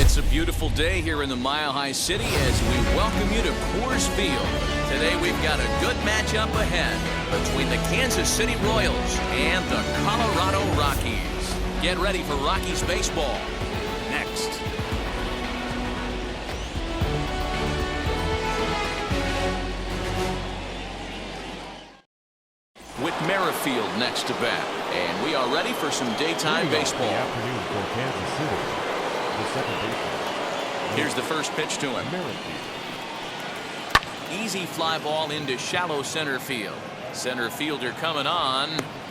It's a beautiful day here in the Mile High City as we welcome you to Coors Field. Today we've got a good matchup ahead between the Kansas City Royals and the Colorado Rockies. Get ready for Rockies baseball. Next. With Merrifield next to bat. And we are ready for some daytime baseball. The afternoon for Kansas City. The second baseman. Here's the first pitch to him. Easy fly ball into shallow center field. Center fielder coming on.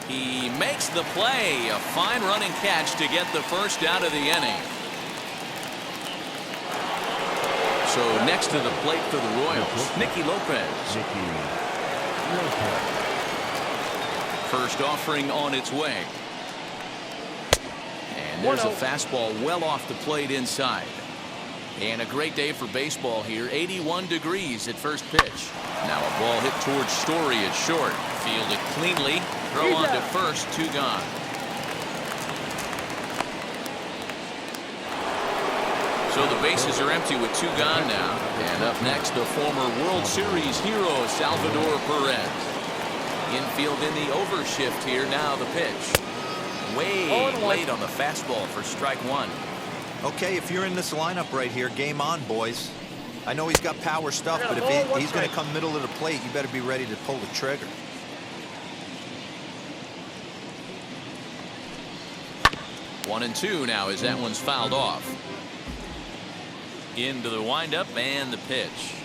He makes the play. A fine running catch to get the first out of the inning. So next to the plate for the Royals, Nicky Lopez. First offering on its way. And there's a fastball well off the plate inside. And a great day for baseball here. 81 degrees at first pitch. Now a ball hit towards Story at short. Fielded cleanly. Throw on to first. 2 gone. So the bases are empty with 2 gone now. And up next, the former World Series hero, Salvador Perez. Infield in the overshift here. Now the pitch. Way late on the fastball for strike 1. Okay, if you're in this lineup right here, game on, boys. I know he's got power stuff, but if he's going to come middle of the plate, you better be ready to pull the trigger. One and 2 now as that one's fouled off. Into the windup and the pitch.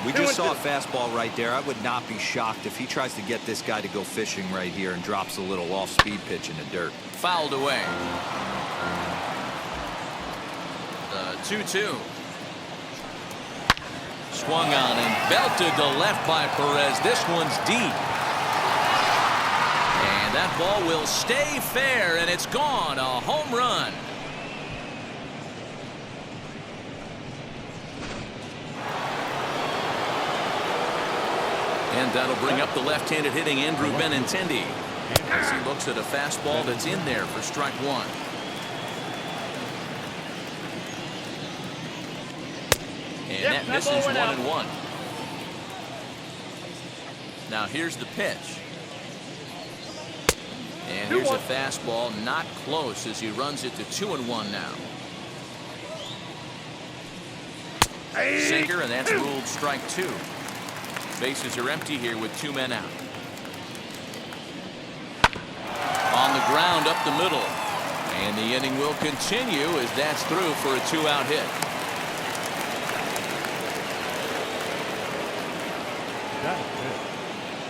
We just saw a fastball right there. I would not be shocked if he tries to get this guy to go fishing right here and drops a little off-speed pitch in the dirt. Fouled away. The 2-2. Swung on and belted to left by Perez. This one's deep. And that ball will stay fair, and it's gone. A home run. And that'll bring up the left-handed hitting Andrew Benintendi as he looks at a fastball that's in there for strike 1. And that misses 1-1. Now here's the pitch. And here's a fastball not close as he runs it to 2-1 now. Sinker, and that's ruled strike 2. Bases are empty here with 2 men out. On the ground up the middle. And the inning will continue as that's through for a 2-out hit.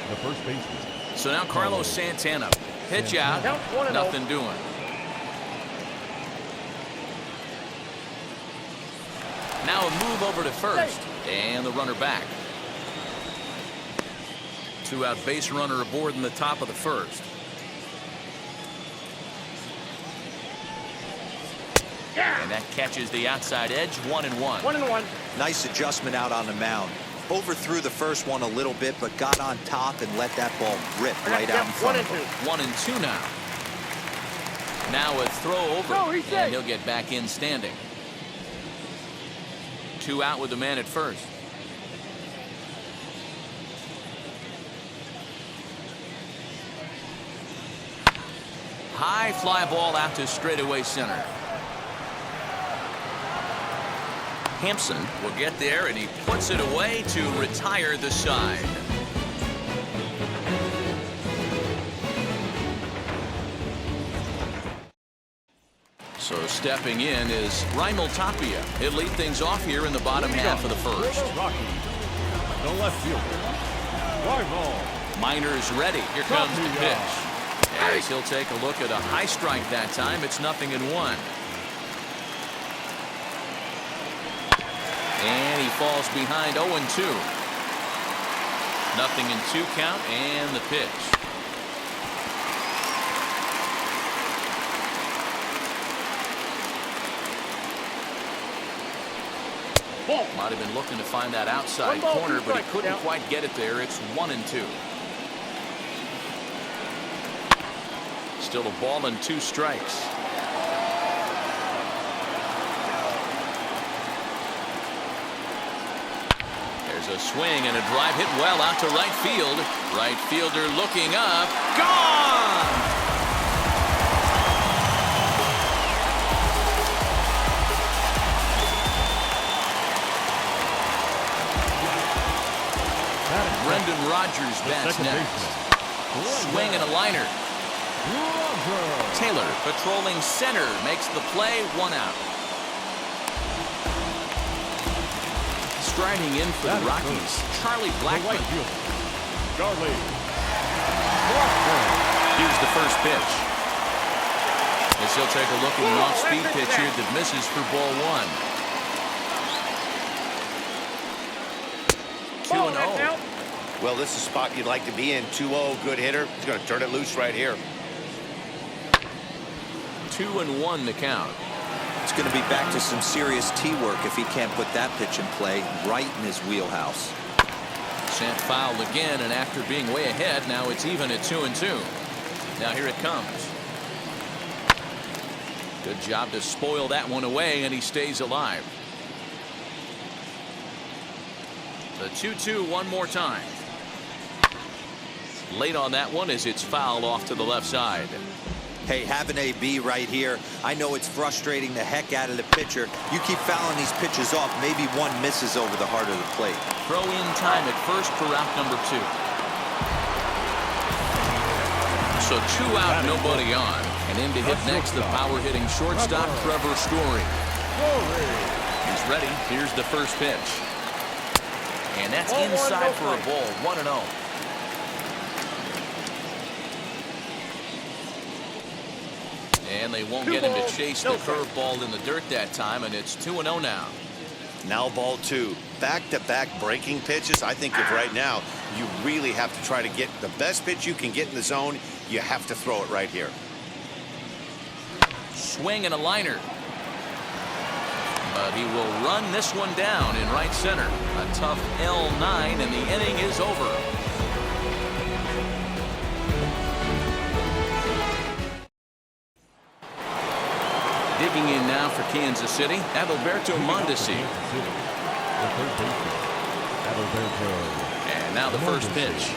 The first baseman. So now Carlos Santana. Pitch out. Nothing doing. Now a move over to first. And the runner back. 2-out base runner aboard in the top of the first. And that catches the outside edge. 1-1. 1-1. Nice adjustment out on the mound. Overthrew the first one a little bit, but got on top and let that ball rip right out in front of him. 1-2 now. Now a throw over, and he'll get back in standing. 2 out with the man at first. High fly ball out to straightaway center. Hampson will get there, and he puts it away to retire the side. So stepping in is Raimel Tapia. He'll lead things off here in the bottom half of the first. Rockies. The left fielder. Raimel. Miner's ready. Here comes the pitch. As he'll take a look at a high strike that time. It's 0-1. And he falls behind 0-2. 0-2 count and the pitch. Might have been looking to find that outside corner, but he couldn't quite get it there. It's 1-2. Still a ball and 2 strikes. There's a swing and a drive hit well out to right field. Right fielder looking up. Gone! Brendan Rodgers bats next. Swing and a liner. Taylor patrolling center makes the play, 1 out. Striding in for the Rockies, Charlie Blackmon. Here's the first pitch. As he'll take a look at an off-speed pitch here that misses for ball 1. 2-0. Well, this is a spot you'd like to be in. 2-0, good hitter. He's going to turn it loose right here. 2-1 the count. It's going to be back to some serious tee work if he can't put that pitch in play right in his wheelhouse. Sent foul again, and after being way ahead, now it's even at 2-2. Now here it comes. Good job to spoil that one away, and he stays alive. The 2-2 one more time. Late on that one as it's fouled off to the left side. Hey, have an AB right here. I know it's frustrating the heck out of the pitcher. You keep fouling these pitches off, maybe one misses over the heart of the plate. Throw in time at first for out number 2. So 2 out, nobody on. And in to hit next, the power-hitting shortstop, Trevor Story. He's ready. Here's the first pitch. And that's inside for a ball, 1-0. And they won't get him to chase the curveball in the dirt that time, and it's 2-0 now. Now ball 2. Back-to-back breaking pitches. I think if right now you really have to try to get the best pitch you can get in the zone, you have to throw it right here. Swing and a liner. But he will run this one down in right center. A tough L9, and the inning is over. Digging in now for Kansas City, Adalberto Mondesi. And now the first pitch.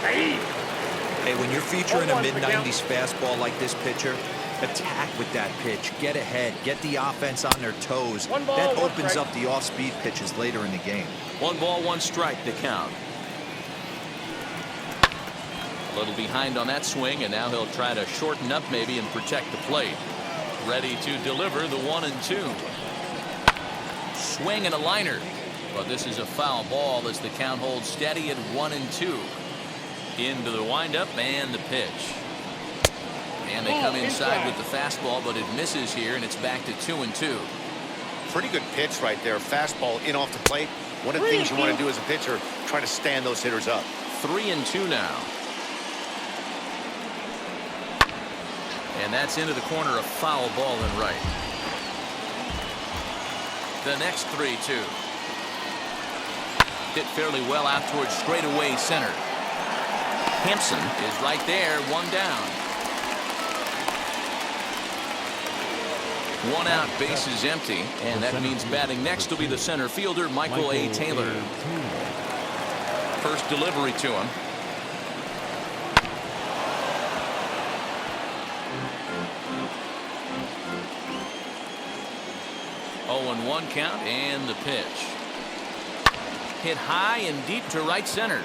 Hey, when you're featuring a mid-90s fastball like this pitcher, attack with that pitch. Get ahead. Get the offense on their toes. That opens up the off-speed pitches later in the game. 1 ball, 1 strike the count. A little behind on that swing, and now he'll try to shorten up maybe and protect the plate. Ready to deliver the 1-2. Swing and a liner. But this is a foul ball as the count holds steady at 1-2. Into the windup and the pitch. And they come inside with the fastball, but it misses here, and it's back to 2-2. Pretty good pitch right there. Fastball in off the plate. One of the things you want to do as a pitcher, try to stand those hitters up. 3-2 now. And that's into the corner, a foul ball in right. The next 3-2. Hit fairly well out towards straightaway center. Hampson is right there, 1 down. 1 out, base is empty, and that means batting next will be the center fielder, Michael A. Taylor. First delivery to him. And 1 count, and the pitch. Hit high and deep to right center.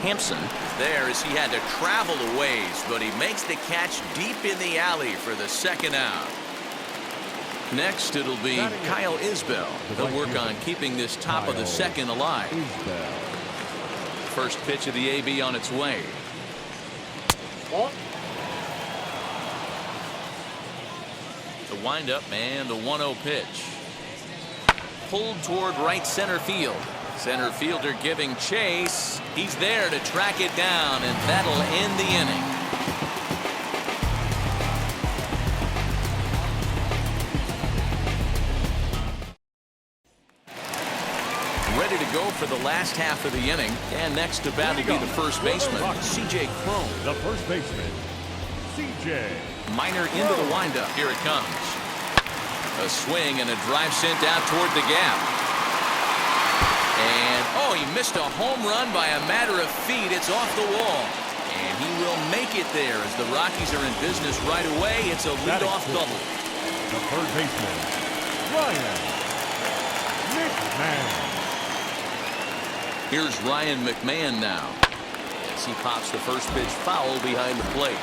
Hampson there as he had to travel a ways, but he makes the catch deep in the alley for the 2nd out. Next, it'll be Kyle Isbell. They'll work on keeping this top of the 2nd alive. First pitch of the AB on its way. The windup and the 1-0 pitch. Pulled toward right center field. Center fielder giving chase. He's there to track it down, and that'll end the inning. Ready to go for the last half of the inning. And next to bat will be the first baseman, C.J. Cron. The first baseman, C.J. Minor into the windup. Here it comes. A swing and a drive sent out toward the gap. And, oh, he missed a home run by a matter of feet. It's off the wall. And he will make it there as the Rockies are in business right away. It's a leadoff double. The third baseman, Ryan McMahon. Here's Ryan McMahon now as he pops the first pitch foul behind the plate.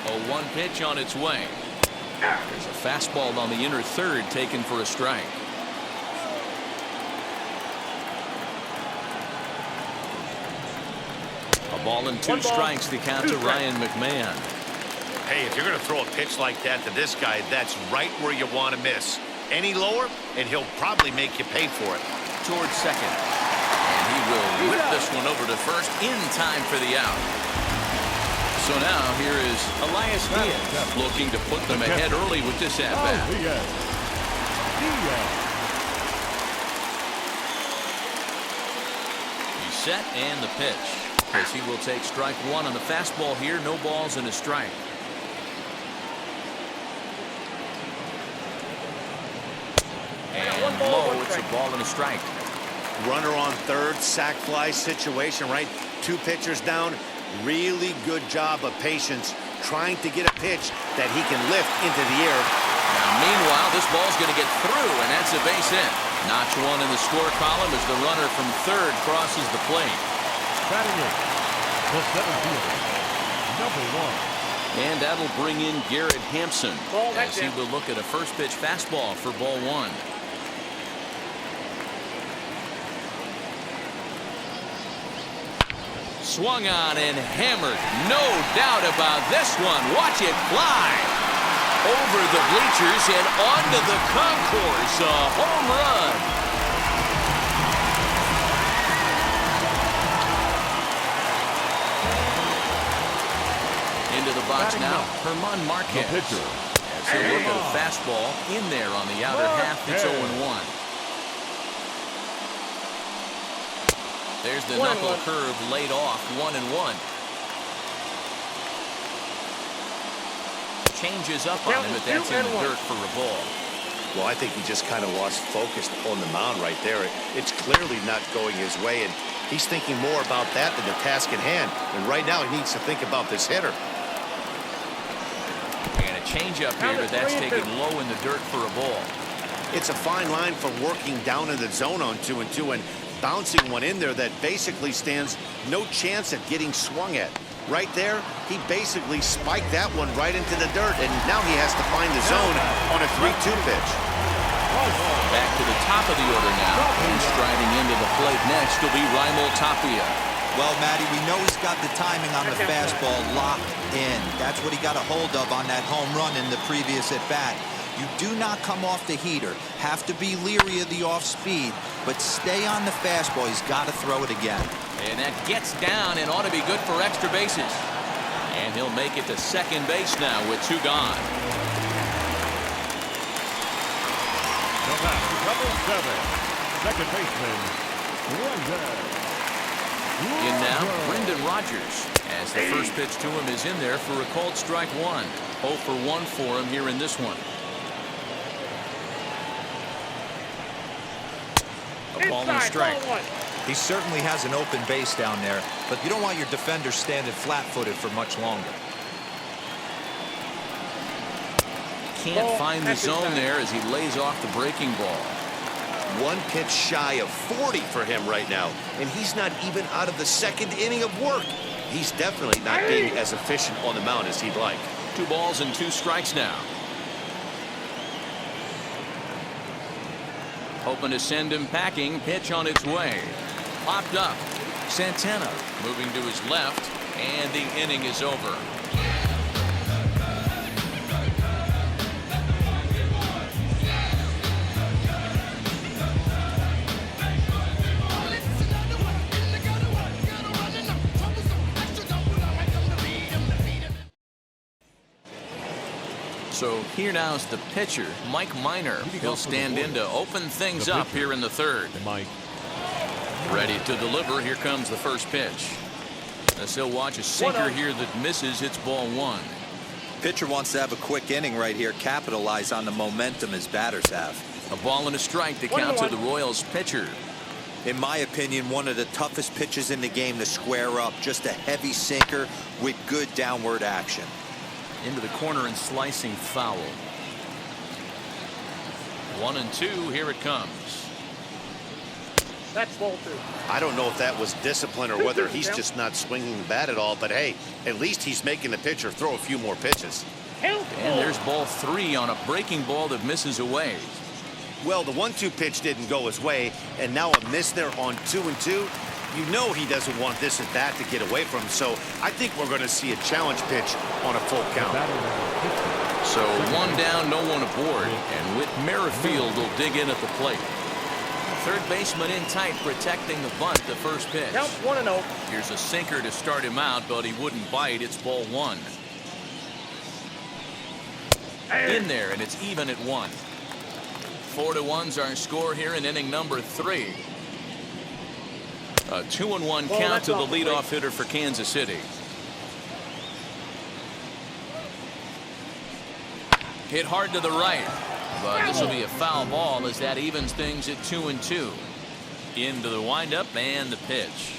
A 1 pitch on its way. There's a fastball on the inner third taken for a strike. A ball and 2 strikes to count to Ryan McMahon. Hey, if you're going to throw a pitch like that to this guy, that's right where you want to miss. Any lower, and he'll probably make you pay for it. Towards second. And he will whip this one over to first in time for the out. So now here is Elias Diaz looking to put them ahead early with this at-bat. He's set and the pitch. As he will take strike 1 on the fastball here. No balls and a strike. And low, it's a ball and a strike. Runner on third, sac fly situation, right? 2 pitchers down. Really good job of patience trying to get a pitch that he can lift into the air. Now, meanwhile, this ball's going to get through, and that's a base hit. Notch 1 in the score column as the runner from third crosses the plate. Batting in, the center fielder, number 1. And that'll bring in Garrett Hampson as he will look at a first pitch fastball for ball 1. Swung on and hammered. No doubt about this one. Watch it fly over the bleachers and onto the concourse. A home run. Into the box now, Herman Marquez. As he'll look at a fastball in there on the outer half. It's 0-1. There's the knuckle curve laid off, 1-1. Changes up on him, but that's in the dirt for a ball. Well, I think he just kind of lost focus on the mound right there. It's clearly not going his way, and he's thinking more about that than the task at hand. And right now, he needs to think about this hitter. And a changeup here, but that's taken low in the dirt for a ball. It's a fine line for working down in the zone on 2-2 and bouncing one in there that basically stands no chance at getting swung at. Right there, he basically spiked that one right into the dirt, and now he has to find the zone on a 3-2 pitch. Back to the top of the order now, and striding into the plate next will be Raimel Tapia. Well, Matty, we know he's got the timing on the fastball locked in. That's what he got a hold of on that home run in the previous at-bat. You do not come off the heater. Have to be leery of the off-speed, but stay on the fastball. He's got to throw it again. And that gets down and ought to be good for extra bases. And he'll make it to second base now with 2 gone. Number 7, second baseman, In now, Brendan Rodgers, as the first pitch to him is in there for a called strike 1. 0 for 1 for him here in this one. A ball and a strike. He certainly has an open base down there, but you don't want your defender standing flat-footed for much longer. Can't find the zone there as he lays off the breaking ball. 1 pitch shy of 40 for him right now, and he's not even out of the second inning of work. He's definitely not being as efficient on the mound as he'd like. 2 balls and 2 strikes now. Hoping to send him packing. Pitch on its way. Popped up. Santana moving to his left, and the inning is over. So here now is the pitcher, Mike Minor. He'll stand in to open things up here in the third. Mike. Ready to deliver. Here comes the first pitch. As he'll watch a sinker here that misses. It's ball 1. Pitcher wants to have a quick inning right here, capitalize on the momentum his batters have. A ball and a strike to count to the Royals pitcher. In my opinion, one of the toughest pitches in the game to square up. Just a heavy sinker with good downward action. Into the corner and slicing foul. 1-2. Here it comes. That's ball 2. I don't know if that was discipline or whether he's just not swinging the bat at all, but hey, at least he's making the pitcher throw a few more pitches. And there's ball 3 on a breaking ball that misses away. Well, the 1-2 pitch didn't go his way, and now a miss there on 2-2. You know he doesn't want this at bat to get away from him, so I think we're going to see a challenge pitch on a full count. So 1 down, no one aboard, and Whit Merrifield will dig in at the plate. Third baseman in tight, protecting the bunt. The first pitch. Count 1-0. Here's a sinker to start him out, but he wouldn't bite. It's ball 1. In there, and it's even at 1. 4-1's our score here in inning number 3. A 2-1 count to the leadoff hitter for Kansas City. Hit hard to the right, but this will be a foul ball as that evens things at 2-2. Into the windup and the pitch.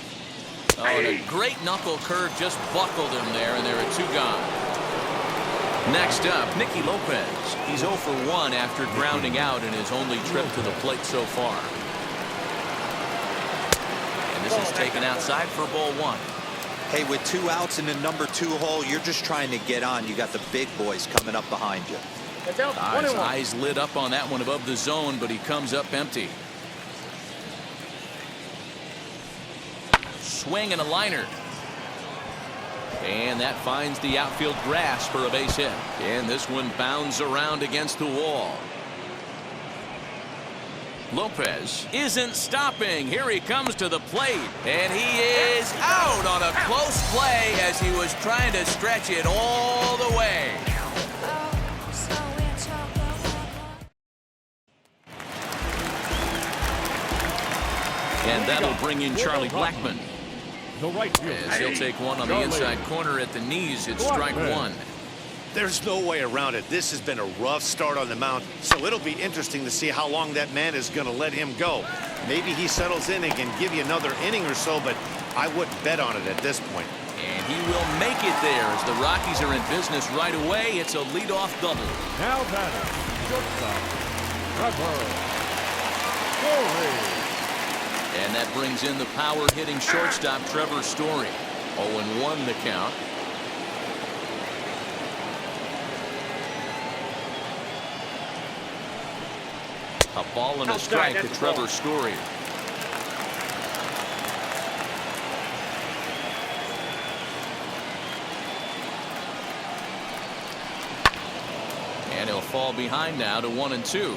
Oh, and a great knuckle curve just buckled him there, and there are 2 gone. Next up, Nicky Lopez. He's 0 for 1 after grounding out in his only trip to the plate so far. And this is taken outside for ball 1. Hey, with 2 outs in the number 2 hole, you're just trying to get on. You got the big boys coming up behind you. It's out. His eyes lit up on that one above the zone, but he comes up empty. Swing and a liner. And that finds the outfield grass for a base hit. And this one bounds around against the wall. Lopez isn't stopping. Here he comes to the plate. And he is out on a close play as he was trying to stretch it all the way. And that'll bring in Charlie Blackmon. The right field. As he'll take one on the inside corner at the knees. It's strike 1. There's no way around it. This has been a rough start on the mound, so it'll be interesting to see how long that man is going to let him go. Maybe he settles in and can give you another inning or so, but I wouldn't bet on it at this point. And he will make it there as the Rockies are in business right away. It's a leadoff double. Now batting, shortstop, Trevor Story. And that brings in the power-hitting shortstop, Trevor Story. 0-1 the count. A ball and a strike to Trevor Story. And he'll fall behind now to 1-2.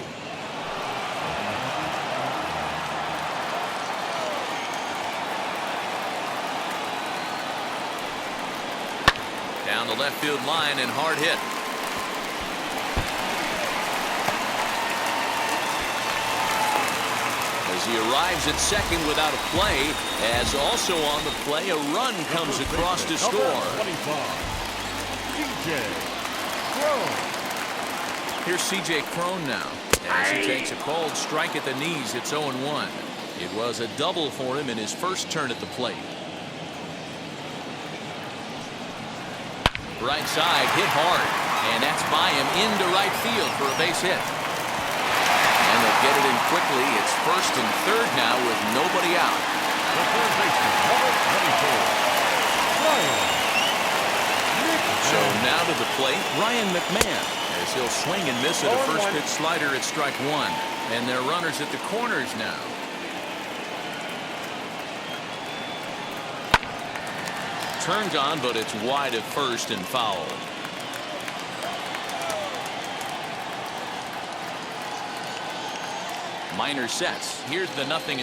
Down the left field line and hard hit. As he arrives at second without a play, as also on the play, a run comes across to score. 25, C.J. Crone. Here's C.J. Crone now, as he takes a called strike at the knees. It's 0-1. It was a double for him in his first turn at the plate. Right side, hit hard, and that's by him into right field for a base hit. And they'll get it in quickly. It's first and third now with nobody out. The third baseman, number 24, Ryan McMahon. So now to the plate, Ryan McMahon, as he'll swing and miss at a first pitch slider at strike 1. And they're runners at the corners now. Turned on, but it's wide at first and foul. Minor sets. Here's the 0-2.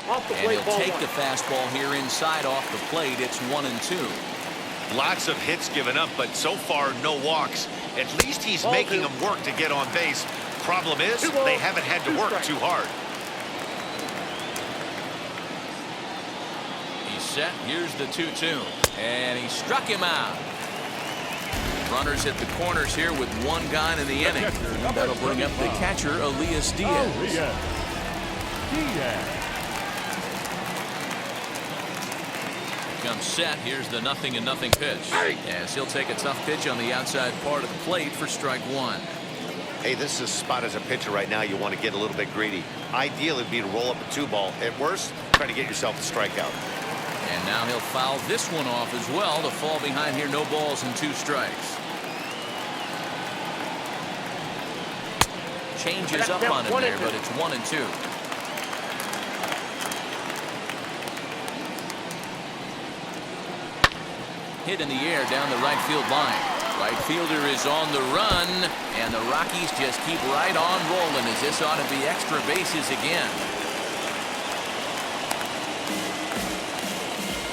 And he'll take the fastball here inside off the plate. It's 1-2. Lots of hits given up, but so far no walks. At least he's making them work to get on base. Problem is, they haven't had to work too hard. He's set. Here's the 2-2. And he struck him out. Runners at the corners here with one gone in the inning. That'll bring up the catcher, Elias Diaz. Comes set. Here's the 0-0 pitch. As he'll take a tough pitch on the outside part of the plate for strike one. Hey, this is a spot as a pitcher right now. You want to get a little bit greedy. Ideally, it'd be to roll up a 2-ball. At worst, try to get yourself a strikeout. And now he'll foul this one off as well to fall behind here. No balls and 2 strikes. Changes up on him there, but it's 1-2. Hit in the air down the right field line. Right fielder is on the run, and the Rockies just keep right on rolling as this ought to be extra bases again.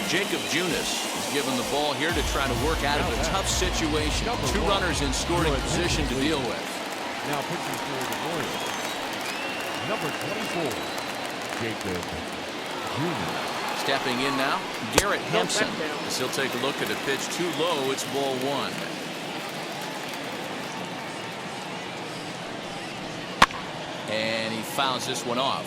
Jacob Junis is given the ball here to try to work out of a tough situation. 2 runners in scoring position to deal with. Now pitching for the Royals, number 24, Jacob Junis. Stepping in now, Garrett Hampson. As he'll take a look at a pitch too low. It's ball 1. And he fouls this one off.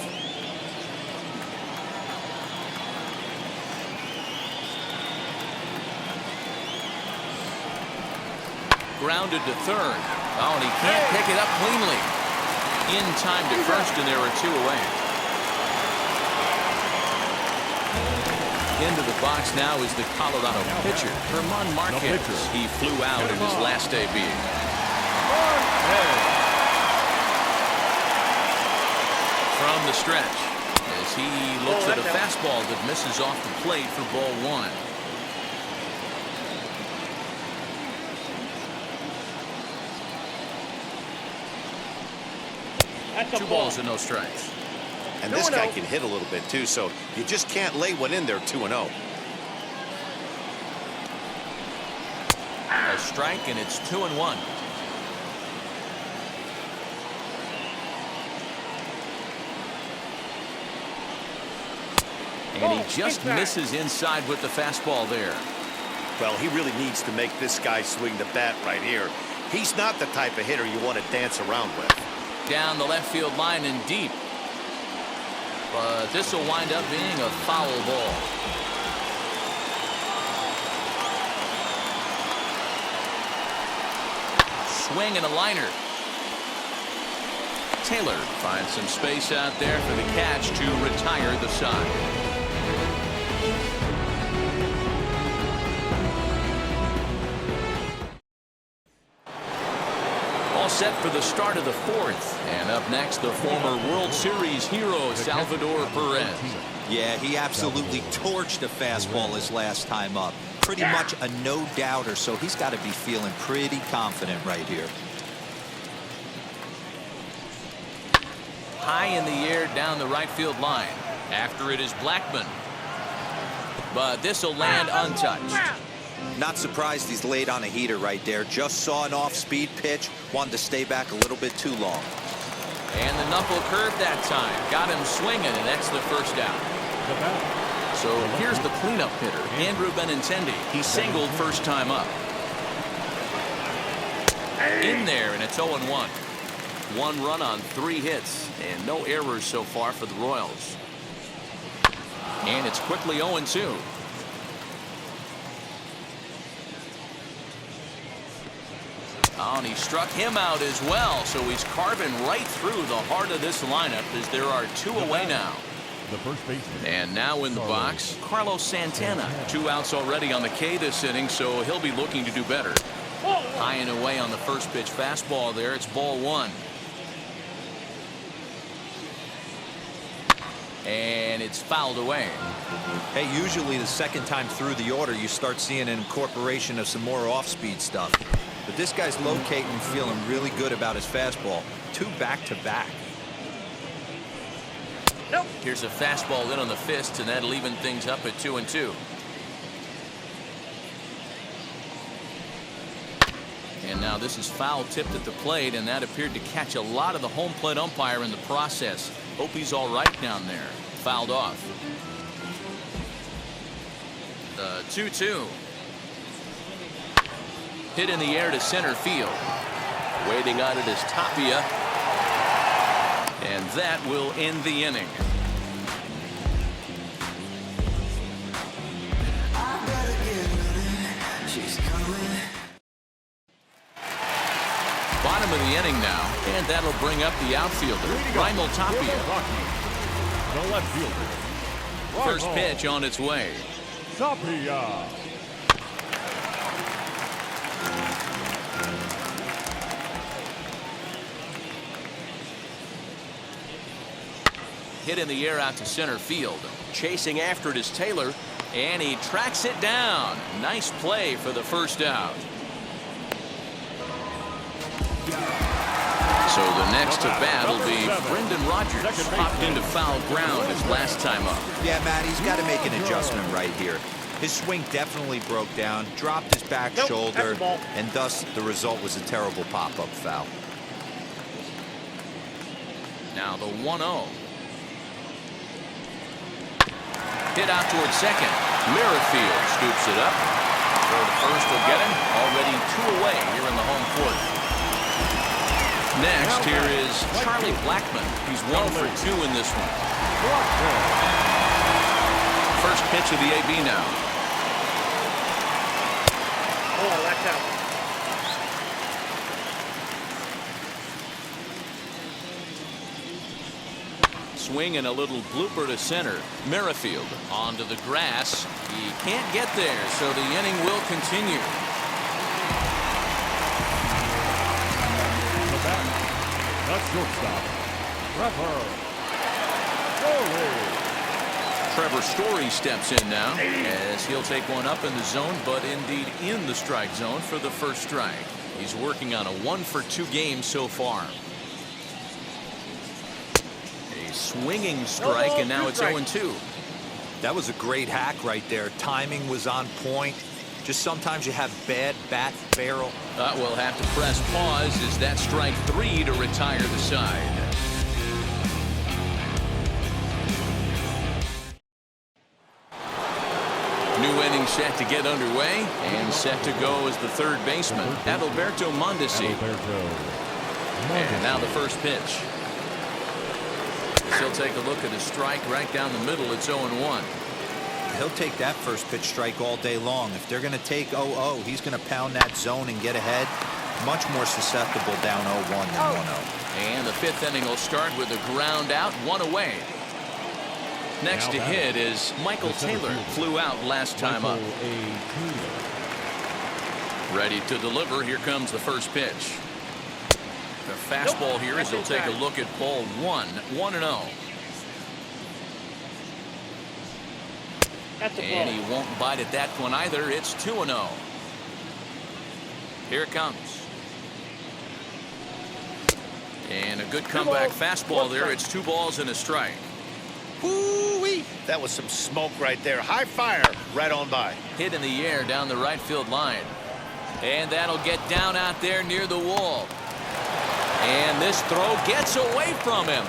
Grounded to third. Oh, and he can't pick it up cleanly. In time to first, and there are 2 away. Into the box now is the Colorado pitcher, Herman Marquez. He flew out in his last debut. From the stretch, as he looks at a fastball that misses off the plate for ball 1. That's 2 balls and no strikes. And this guy can hit a little bit too, so you just can't lay one in there 2-0. A strike, and it's 2-1. And he just misses inside with the fastball there. Well, he really needs to make this guy swing the bat right here. He's not the type of hitter you want to dance around with. Down the left field line and deep. But this will wind up being a foul ball. Swing and a liner. Taylor finds some space out there for the catch to retire the side. All set for the start of the 4th. And up next, the former World Series hero, Salvador Perez. Yeah, he absolutely torched a fastball his last time up. Pretty much a no-doubter, so he's got to be feeling pretty confident right here. High in the air down the right field line. After it is Blackman. But this will land untouched. Not surprised he's laid on a heater right there. Just saw an off-speed pitch. Wanted to stay back a little bit too long. And the knuckle curve that time. Got him swinging, and that's the first out. So here's the cleanup hitter, Andrew Benintendi. He singled first time up. In there, and it's 0-1. 1 run on 3 hits, and no errors so far for the Royals. And it's quickly 0-2. Oh, and he struck him out as well, so he's carving right through the heart of this lineup as there are 2 away now. The first baseman. And now in the box, Carlos Santana. 2 outs already on the K this inning, so he'll be looking to do better. High and away on the first pitch fastball there. It's ball 1. And it's fouled away. Hey, usually the second time through the order, you start seeing an incorporation of some more off-speed stuff. But this guy's locating and feeling really good about his fastball. 2 back-to-back. Nope. Here's a fastball in on the fist, and that'll even things up at 2-2. And now this is foul tipped at the plate, and that appeared to catch a lot of the home plate umpire in the process. Hope he's all right down there. Fouled off. The 2-2. Hit in the air to center field. Waiting on it is Tapia. And that will end the inning. Bottom of the inning now, and that'll bring up the outfielder, Raimel Tapia. The left fielder. First pitch on its way. Tapia. Hit in the air out to center field. Chasing after it is Taylor, and he tracks it down. Nice play for the first out. So the next to bat will be Brendan Rodgers. Popped into foul ground his last time up. Yeah, Matt, he's got to make an adjustment right here. His swing definitely broke down, dropped his back shoulder, and thus the result was a terrible pop-up foul. Now the 1-0. Hit out towards second. Merrifield scoops it up. Third to first will get him. Already 2 away here in the home fourth. Next, here is Charlie Blackmon. He's 1 for 2 in this one. First pitch of the AB now. Oh, that's out. Swing and a little blooper to center. Merrifield onto the grass. He can't get there, so the inning will continue. That's shortstop. Trevor Story steps in now as he'll take one up in the zone, but indeed in the strike zone for the first strike. He's working on a 1 for 2 game so far. A swinging strike, and now it's 0-2. That was a great hack right there. Timing was on point. Just sometimes you have bad bat barrel. We'll have to press pause as that strike 3 to retire the side. New inning set to get underway, and set to go as the third baseman, Adalberto Mondesi. And now the first pitch. He'll take a look at his strike right down the middle. It's 0-1. He'll take that first pitch strike all day long. If they're going to take 0-0, he's going to pound that zone and get ahead. Much more susceptible down 0-1 than 1-0. And the 5th inning will start with a ground out, 1 away. Next to hit is Michael Taylor. Flew out last time up. Ready to deliver. Here comes the first pitch. The fastball here as he'll take a look at ball 1. 1-0. And he won't bite at that one either. It's 2-0. Here it comes. And a good comeback fastball there. It's 2 balls and a strike. Woo-wee. That was some smoke right there. High fire right on by. Hit in the air down the right field line. And that'll get down out there near the wall. And this throw gets away from him.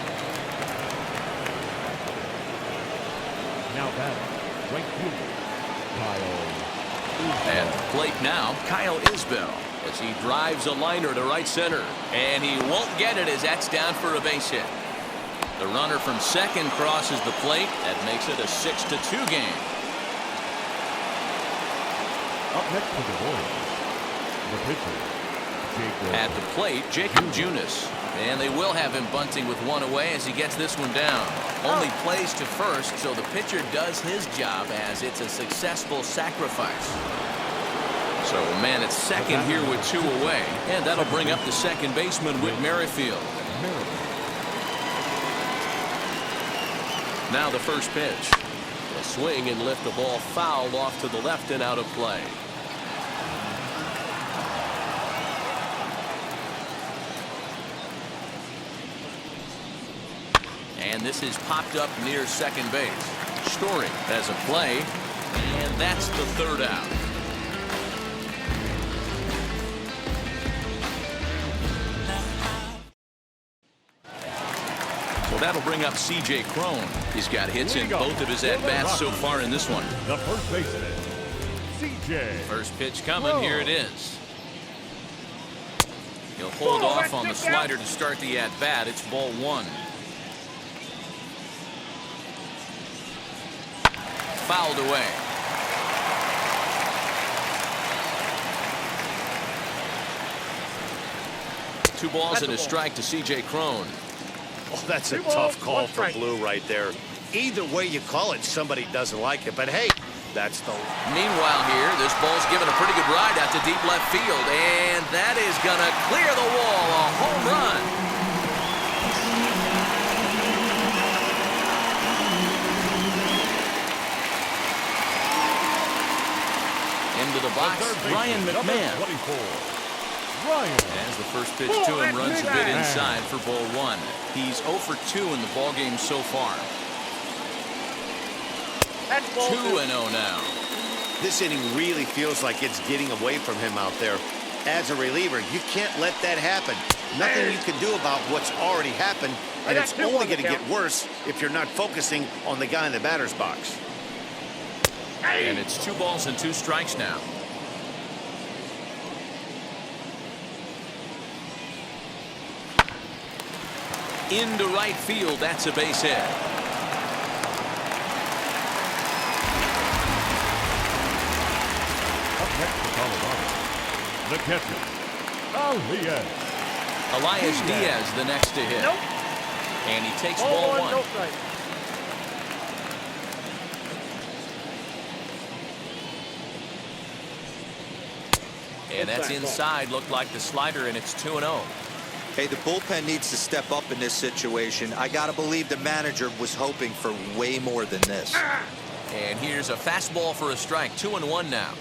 Now batting. Right fielder, Kyle. At the plate now, Kyle Isbell, as he drives a liner to right center. And he won't get it as that's down for a base hit. The runner from second crosses the plate. That makes it a 6-2 game. Up next for the Royals, the pitcher, Jacob. At the plate, Jacob Junis. And they will have him bunting with 1 away as he gets this one down. Only plays to first, so the pitcher does his job as it's a successful sacrifice. So a man at second here with 2 away. And that'll bring up the second baseman, Whit Merrifield. Now the first pitch. A swing and lift the ball foul off to the left and out of play. And this is popped up near second base. Story has a play, and that's the third out. So that'll bring up C.J. Cron. He's got hits in both of his at-bats so far in this one. The first baseman, C.J. First pitch coming. Here it is. He'll hold off on the slider to start the at-bat. It's ball one. Fouled away. Two balls and a strike to C.J. Cron. Oh, that's a tough call for Blue right there. Either way you call it, somebody doesn't like it. But hey, that's the... Meanwhile here, this ball's given a pretty good ride out to deep left field. And that is going to clear the wall. A home run. Into the box, Ryan McMahon. 24. Ryan. As the first pitch to him runs a bit inside for ball one. He's 0 for 2 in the ballgame so far. 2-0 now. This inning really feels like it's getting away from him out there. As a reliever, you can't let that happen. Nothing you can do about what's already happened, and it's only going to get worse if you're not focusing on the guy in the batter's box. And it's 2 balls and 2 strikes now. Into right field, that's a base hit. Up next for Colorado, the catcher, Elias Diaz the next to hit. Nope. And he takes ball one. No strike. And that's inside. Looked like the slider, and it's 2-0. Hey, the bullpen needs to step up in this situation. I got to believe the manager was hoping for way more than this. And here's a fastball for a strike. 2-1 now.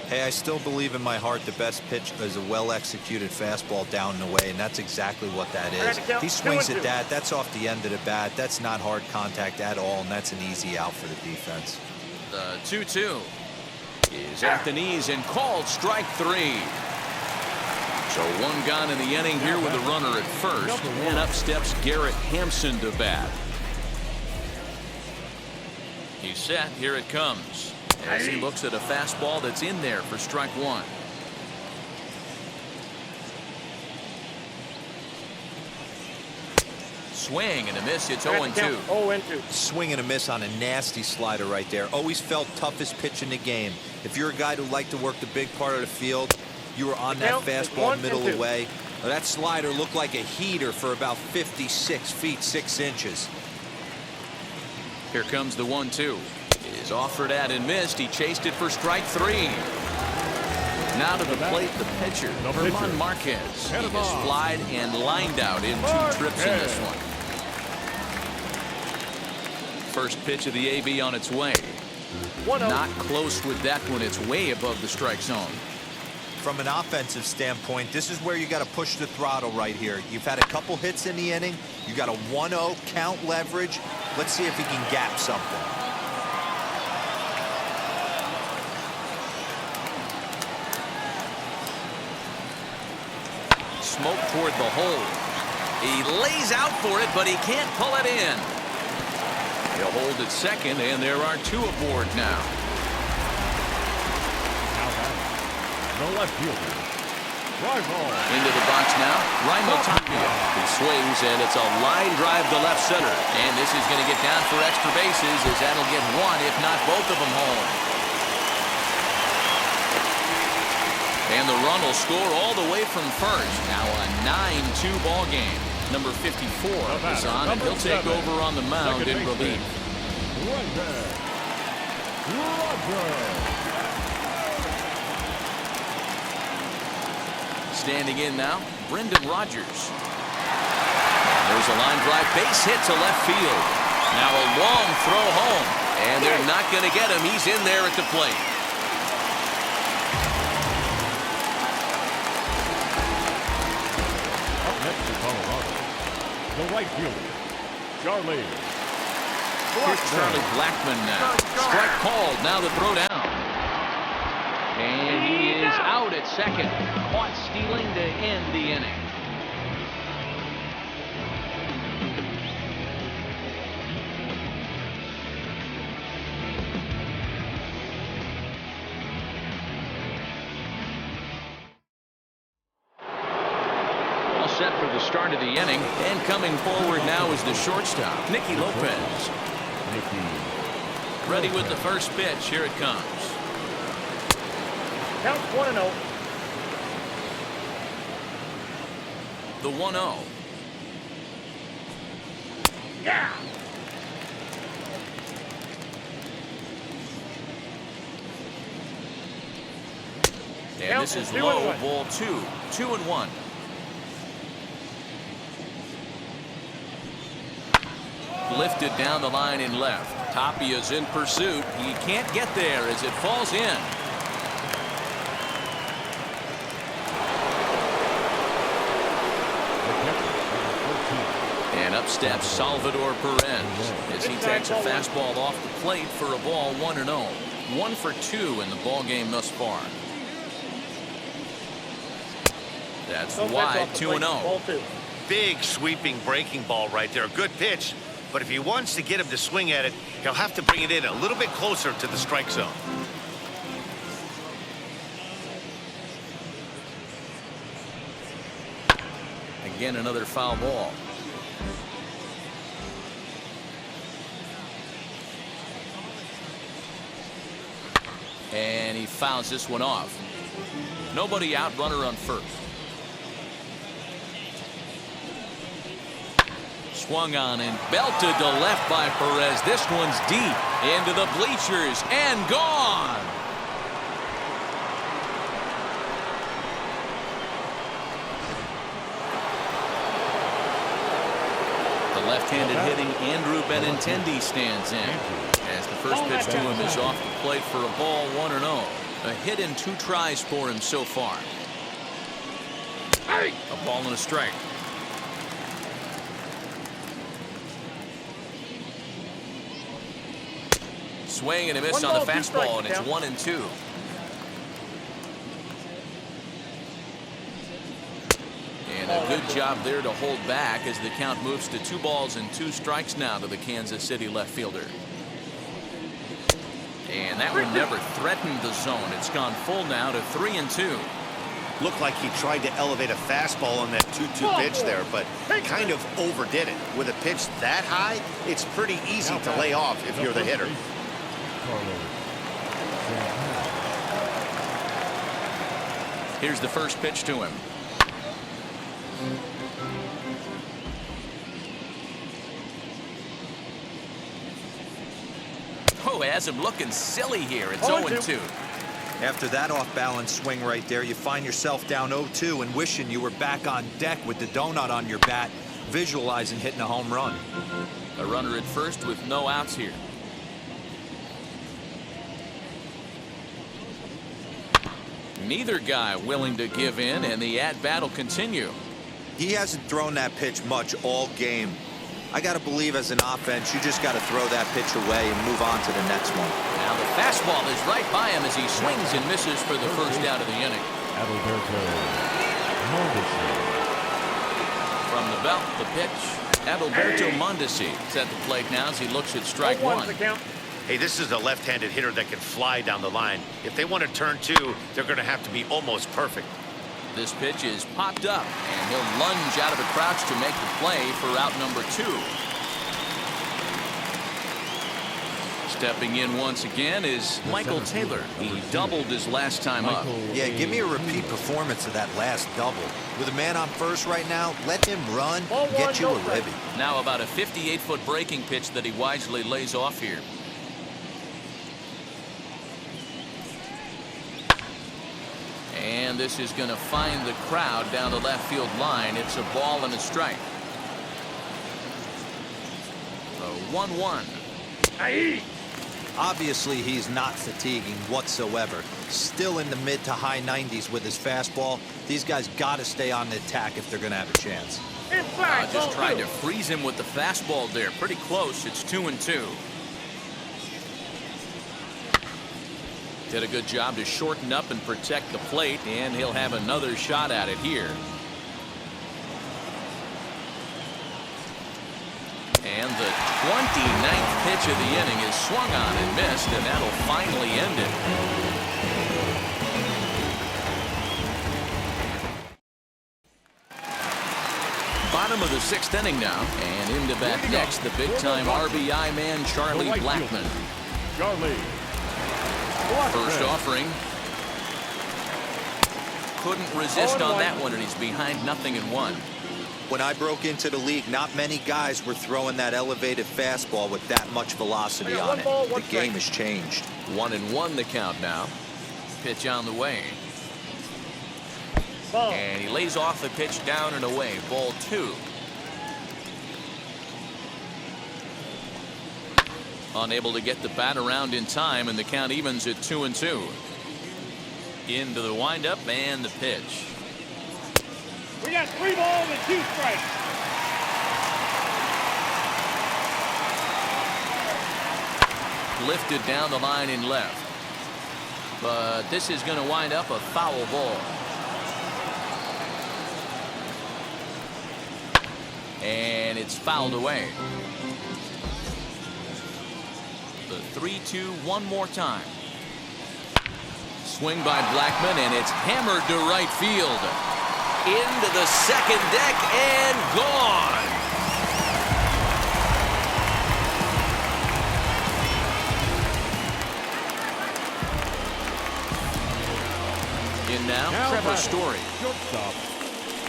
Hey, I still believe in my heart the best pitch is a well-executed fastball down and away, and that's exactly what that is. He swings at that. That's off the end of the bat. That's not hard contact at all, and that's an easy out for the defense. The 2-2 is at the knees and called strike 3. So 1 gone in the inning here with a runner at first, and up steps Garrett Hampson to bat. He's set. Here it comes. As he looks at a fastball that's in there for strike 1. Swing and a miss. It's 0-2. 0-2. Swing and a miss on a nasty slider right there. Always felt toughest pitch in the game. If you're a guy who liked to work the big part of the field, you were on that fastball middle away. That slider looked like a heater for about 56 feet 6 inches. Here comes the 1-2. Is offered at and missed. He chased it for strike 3. Now to the plate, the pitcher, German Marquez. He has flied and lined out in 2 trips in this one. First pitch of the AB on its way. Not close with that one. It's way above the strike zone. From an offensive standpoint, this is where you got to push the throttle right here. You've had a couple hits in the inning. You got a 1-0 count leverage. Let's see if he can gap something. Smoke toward the hole. He lays out for it, but he can't pull it in. He'll hold at second, and there are 2 aboard now. the left fielder, into the box now, Raimo Tapia. He swings, and it's a line drive to left center. And this is going to get down for extra bases, as that'll get 1, if not both of them, home. And the run will score all the way from first. Now a 9-2 ball game. Number 54 is on, and he'll take over on the mound in relief. Standing in now, Brendan Rodgers. There's a line drive base hit to left field. Now a long throw home, and they're not going to get him. He's in there at the plate. Up next to Colorado, the right fielder, Charlie. Here's Charlie Blackmon now. Strike called. Now the throw down. And he is out at second. Caught stealing to end the inning. set for the start of the inning. And coming forward now is the shortstop, Nicky Lopez. Ready with the first pitch. Here it comes. Count 1-0. The 1-0. Yeah. And this is low, ball 2. 2-1. Lifted down the line in left. Tapia's in pursuit. He can't get there as it falls in. And up steps Salvador Perez as he takes a fastball off the plate for a ball 1-0. 1 for 2 in the ball game thus far. That's wide, 2-0. Big sweeping breaking ball right there. A good pitch. But if he wants to get him to swing at it, he'll have to bring it in a little bit closer to the strike zone. Again, another foul ball. And he fouls this one off. Nobody out, runner on first. Swung on and belted to left by Perez. This one's deep into the bleachers and gone. The left-handed hitting Andrew Benintendi stands in as the first pitch to him is off the plate for a ball 1-0. A hit in 2 tries for him so far. A ball and a strike. Swing and a miss on the fastball, and it's 1-2. And a good job there to hold back as the count moves to 2 balls and 2 strikes now to the Kansas City left fielder. And that one never threatened the zone. It's gone full now to 3-2. Looked like he tried to elevate a fastball on that 2-2 pitch there, but kind of overdid it. With a pitch that high, it's pretty easy to lay off if you're the hitter. Here's the first pitch to him. Oh, has him looking silly here. It's 0-2. After that off-balance swing right there, you find yourself down 0-2 and wishing you were back on deck with the donut on your bat, visualizing hitting a home run. A runner at first with no outs here. Neither guy willing to give in, and the at-bat will continue. He hasn't thrown that pitch much all game. I got to believe as an offense, you just got to throw that pitch away and move on to the next one. Now the fastball is right by him as he swings and misses for the first out of the inning. From the belt, the pitch. Adalberto Mondesi is at the plate now as he looks at strike 1. Hey, this is a left-handed hitter that can fly down the line. If they want to turn 2, they're going to have to be almost perfect. This pitch is popped up, and he'll lunge out of a crouch to make the play for out number 2. Stepping in once again is Michael Taylor. He doubled his last time up. Yeah, give me a repeat performance of that last double. With a man on first right now, let him run and get you a ribby. Now about a 58-foot breaking pitch that he wisely lays off here. And this is going to find the crowd down the left field line. It's a ball and a strike. A 1-1. Obviously, he's not fatiguing whatsoever. Still in the mid to high 90s with his fastball. These guys got to stay on the attack if they're going to have a chance. Just tried to freeze him with the fastball there. Pretty close. It's 2-2. Did a good job to shorten up and protect the plate, and he'll have another shot at it here. And the 29th pitch of the inning is swung on and missed, and that'll finally end it. Bottom of the 6th inning now, and into bat next, the big-time RBI man, Charlie Blackmon. First offering. Couldn't resist on that one, and he's behind 0-1. When I broke into the league, not many guys were throwing that elevated fastball with that much velocity on it. The game has changed. 1-1 the count now. Pitch on the way. And he lays off the pitch down and away. Ball 2. Unable to get the bat around in time, and the count evens at 2-2. Into the windup and the pitch. We got 3 balls and 2 strikes. Lifted down the line in left. But this is going to wind up a foul ball. And it's fouled away. The 3-2 one more time. Swing by Blackmon, and it's hammered to right field. Into the second deck and gone. In now Trevor Story.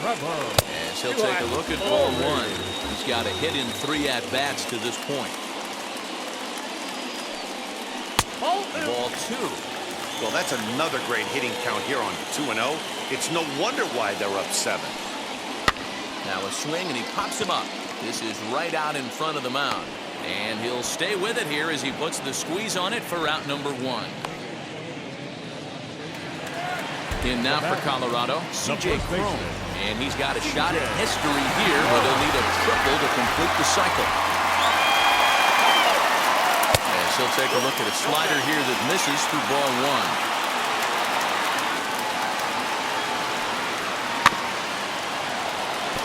As he'll take a look at ball 1. He's got a hit in 3 at-bats to this point. Ball 2. Well, that's another great hitting count here on 2-0. It's no wonder why they're up 7. Now a swing, and he pops him up. This is right out in front of the mound. And he'll stay with it here as he puts the squeeze on it for out number 1. In now for Colorado, C.J. Cron. And he's got a shot at history here, but he'll need a triple to complete the cycle. As he'll take a look at a slider here that misses through ball 1.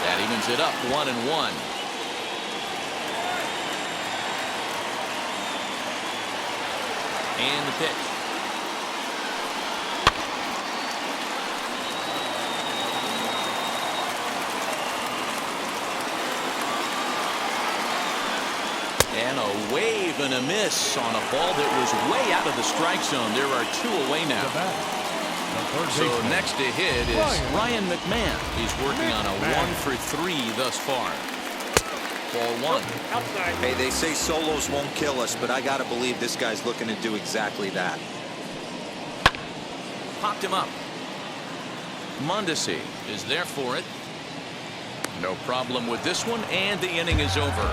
That evens it up 1-1. And the pitch. And a wave and a miss on a ball that was way out of the strike zone. There are 2 away now. So next to hit is Ryan McMahon. He's working on a 1-for-3 thus far. Ball 1. Outside. Hey, they say solos won't kill us, but I got to believe this guy's looking to do exactly that. Popped him up. Mondesi is there for it. No problem with this one, and the inning is over.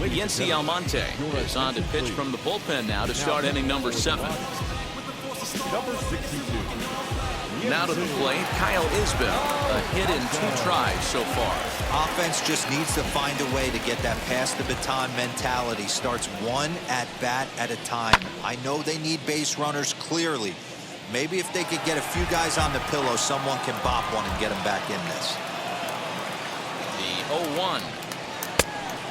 Yency Almonte is on to pitch from the bullpen now to start inning number 7. Number 62. Now to the plate, Kyle Isbell. A hit in 2 tries so far. Offense just needs to find a way to get that pass the baton mentality. Starts 1 at-bat at a time. I know they need base runners clearly. Maybe if they could get a few guys on the pillow, someone can bop one and get them back in this. The 0-1.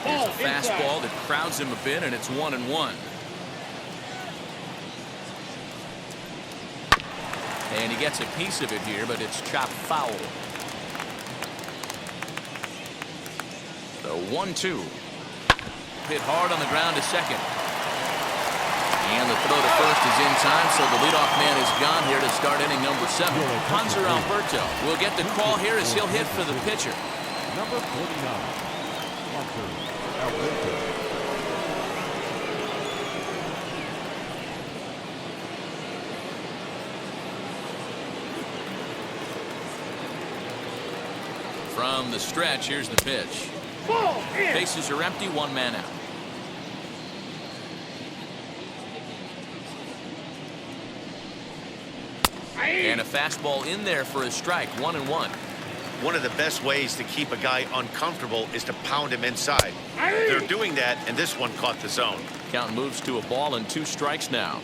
Here's a fastball that crowds him a bit, and it's 1-1. And he gets a piece of it here, but it's chopped foul. The 1-2. Hit hard on the ground to second. And the throw to first is in time, so the leadoff man is gone here to start inning number 7. Hanser Alberto will get the call here as he'll hit for the pitcher. Number 49. Alberto. From the stretch, here's the pitch. Bases are empty, 1 man out. And a fastball in there for a strike, 1-1. One of the best ways to keep a guy uncomfortable is to pound him inside. They're doing that, and this one caught the zone. Count moves to a ball and 2 strikes now.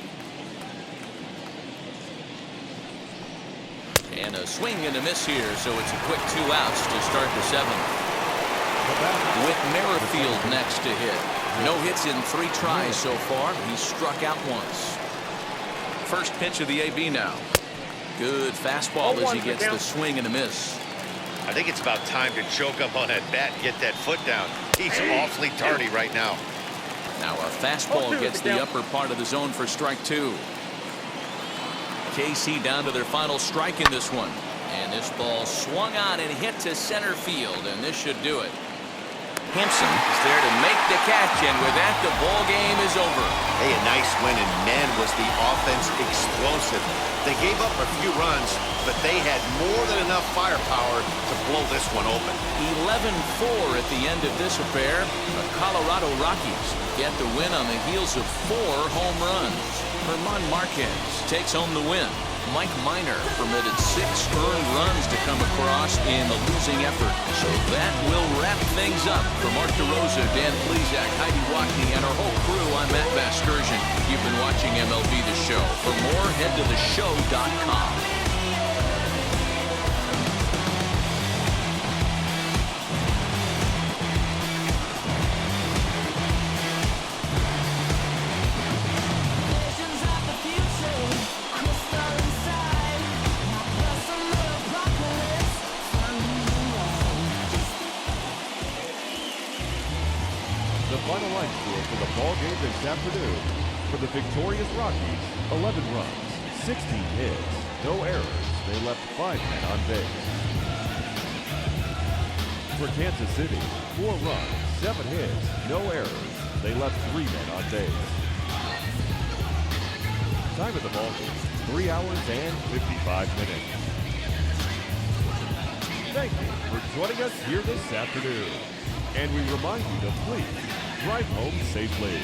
And a swing and a miss here, so it's a quick 2 outs to start the 7th. With Merrifield next to hit. No hits in 3 tries so far. He's struck out once. first pitch of the AB now. Good fastball as he gets the swing and a miss. I think it's about time to choke up on that bat and get that foot down. He's awfully tardy right now. Now a fastball gets the upper part of the zone for strike 2. KC down to their final strike in this one. And this ball swung on and hit to center field, and this should do it. Hampson is there to make the catch, and with that, the ball game is over. Hey, a nice win, and man, was the offense explosive. They gave up a few runs, but they had more than enough firepower to blow this one open. 11-4 at the end of this affair. The Colorado Rockies get the win on the heels of 4 home runs. Herman Marquez takes home the win. Mike Minor permitted 6 earned runs to come across in the losing effort. So that will wrap things up. For Mark DeRosa, Dan Plesac, Heidi Wackney, and our whole crew, I'm Matt Vasgersian. You've been watching MLB The Show. For more, head to theshow.com. The final line score for the ball game this afternoon. For the victorious Rockies, 11 runs, 16 hits, no errors. They left 5 men on base. For Kansas City, 4 runs, 7 hits, no errors. They left 3 men on base. Time of the ball game, 3 hours and 55 minutes. Thank you for joining us here this afternoon. And we remind you to please drive home safely.